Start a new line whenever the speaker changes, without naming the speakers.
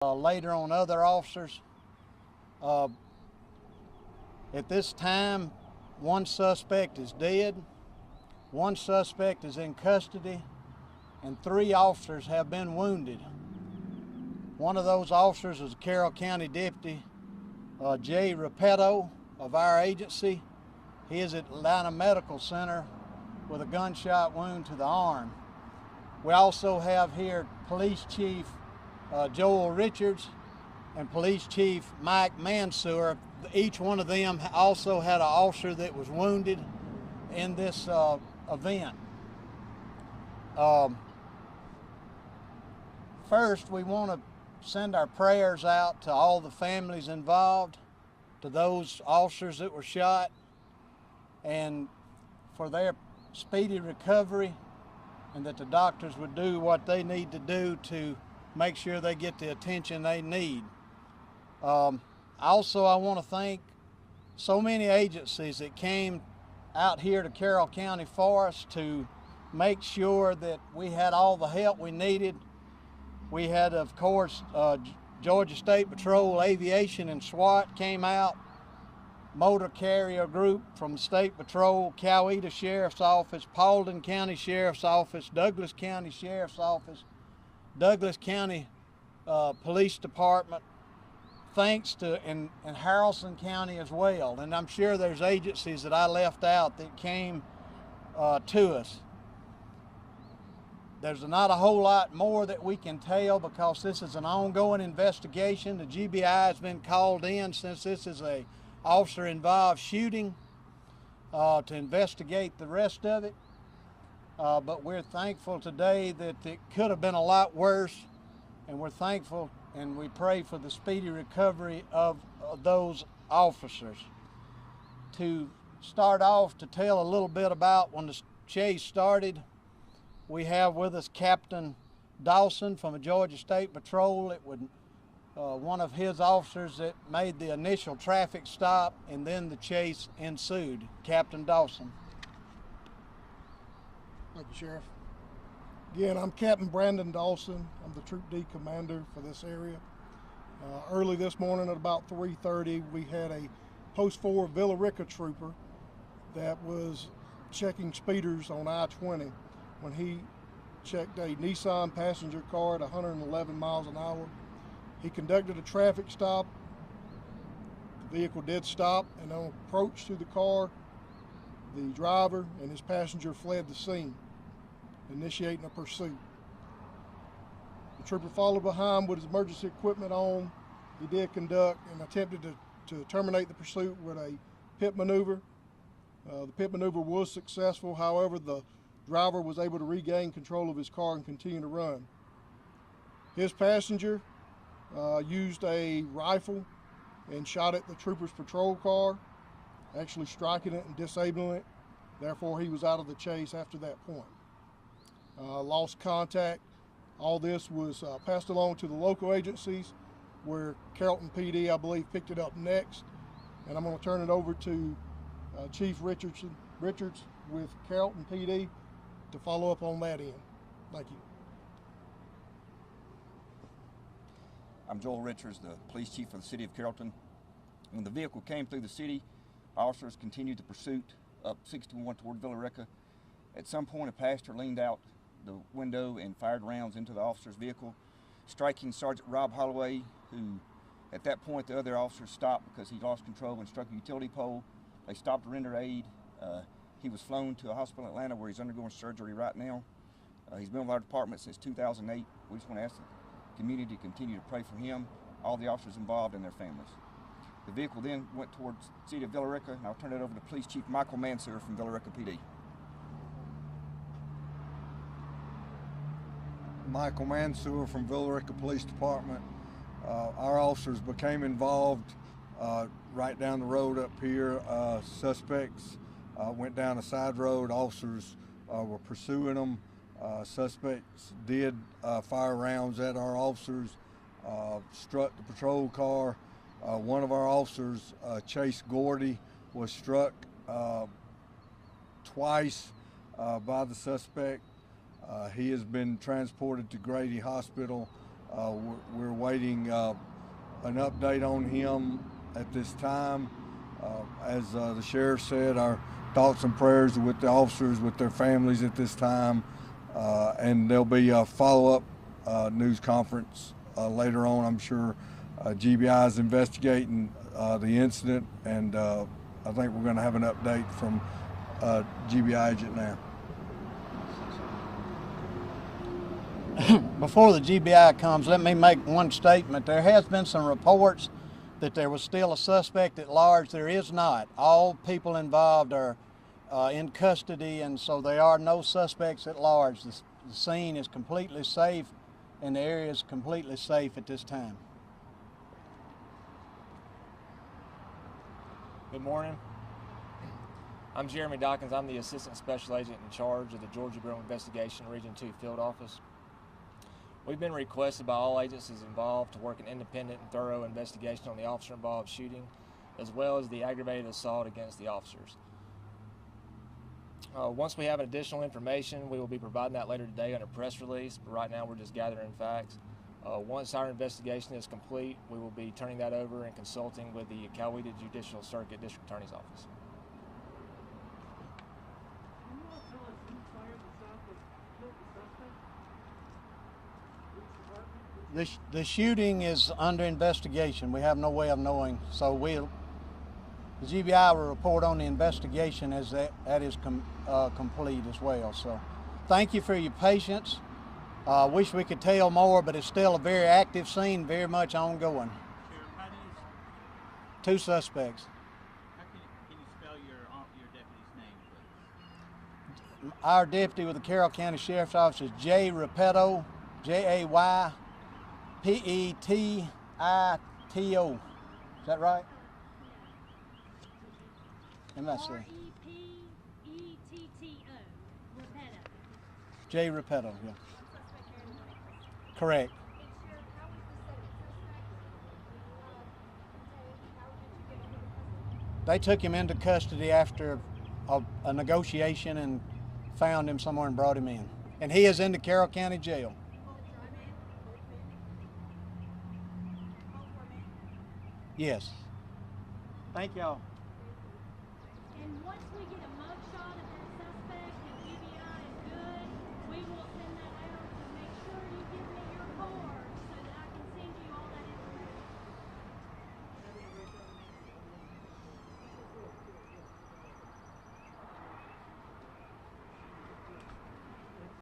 later on other officers. At this time, one suspect is dead, one suspect is in custody, and 3 officers have been wounded. One of those officers is a Carroll County Deputy, Jay Repetto of our agency. He is at Atlanta Medical Center with a gunshot wound to the arm. We also have here Police Chief Joel Richards and Police Chief Mike Mansour. Each one of them also had an officer that was wounded in this event. First, we want to send our prayers out to all the families involved, to those officers that were shot, and for their speedy recovery, and that the doctors would do what they need to do to make sure they get the attention they need. Also, I want to thank so many agencies that came out here to Carroll County for us to make sure that we had all the help we needed. We had, of course, Georgia State Patrol, Aviation, and SWAT came out. Motor Carrier Group from State Patrol, Coweta Sheriff's Office, Paulding County Sheriff's Office, Douglas County Sheriff's Office, Douglas County Police Department, thanks to, and Haralson County as well. And I'm sure there's agencies that I left out that came to us. There's not a whole lot more that we can tell because this is an ongoing investigation. The GBI has been called in since this is a officer-involved shooting to investigate the rest of it. But we're thankful today that it could have been a lot worse, and we're thankful and we pray for the speedy recovery of those officers. To start off, to tell a little bit about when the chase started, we have with us Captain Dawson from the Georgia State Patrol. It would one of his officers that made the initial traffic stop, and then the chase ensued. Captain Dawson.
Thank you, Sheriff. Again, I'm Captain Brandon Dawson. I'm the Troop D commander for this area. Early this morning at about 3:30, we had a Post 4 Villa Rica trooper that was checking speeders on I-20 when he checked a Nissan passenger car at 111 miles an hour. He conducted a traffic stop. The vehicle did stop, and on approach to the car, the driver and his passenger fled the scene, initiating a pursuit. The trooper followed behind with his emergency equipment on. He did conduct and attempted to terminate the pursuit with a pit maneuver. The pit maneuver was successful. However, the driver was able to regain control of his car and continue to run. His passenger used a rifle and shot at the trooper's patrol car, actually striking it and disabling it. Therefore, he was out of the chase after that point. Lost contact. All this was passed along to the local agencies, where Carrollton PD, I believe, picked it up next. And I'm going to turn it over to Chief Richards with Carrollton PD to follow up on that end. Thank you.
I'm Joel Richards, the police chief of the city of Carrollton. When the vehicle came through the city, officers continued the pursuit up 61 toward Villa Rica. At some point, a passenger leaned out the window and fired rounds into the officer's vehicle, striking Sergeant Rob Holloway, who at that point the other officers stopped because he lost control and struck a utility pole. They stopped to render aid. He was flown to a hospital in Atlanta where he's undergoing surgery right now. He's been with our department since 2008. We just want to ask the community to continue to pray for him, all the officers involved, and their families. The vehicle then went towards the city of Villa Rica, and I'll turn it over to Police Chief Michael Mansour from Villa Rica PD.
Michael Mansour from Villa Rica Police Department. Our officers became involved right down the road up here. Suspects went down a side road. Officers were pursuing them. Suspects did fire rounds at our officers, struck the patrol car. One of our officers, Chase Gordy, was struck twice by the suspect. He has been transported to Grady Hospital We're waiting an update on him at this time. As the sheriff said, our thoughts and prayers are with the officers, with their families at this time, and there'll be a follow-up news conference later on. I'm sure GBI is investigating the incident, and I think we're going to have an update from GBI agent now.
Before the GBI comes, let me make one statement. There has been some reports that there was still a suspect at large. There is not. All people involved are in custody, and so there are no suspects at large. The scene is completely safe, and the area is completely safe at this time.
Good morning. I'm Jeremy Dawkins. I'm the Assistant Special Agent in charge of the Georgia Bureau of Investigation Region 2 Field Office. We've been requested by all agencies involved to work an independent and thorough investigation on the officer-involved shooting, as well as the aggravated assault against the officers. Once we have additional information, we will be providing that later today on a press release, but right now we're just gathering facts. Once our investigation is complete, we will be turning that over and consulting with the Coweta Judicial Circuit District Attorney's Office.
The shooting is under investigation. We have no way of knowing, so the GBI will report on the investigation as that is complete as well. So thank you for your patience. Wish we could tell more, but it's still a very active scene, very much ongoing.
Sheriff, how do you,
2 suspects.
how can you spell your deputy's name, please?
Our deputy with the Carroll County Sheriff's Office is Jay Repetto, Jaypetito. Is that right? MSC.
R-E-P-E-T-T-O. Repetto.
Jay Repetto, yeah. Correct. They took him into custody after a negotiation and found him somewhere and brought him in. And he is in the Carroll County Jail. Yes. Thank y'all.
And once we get a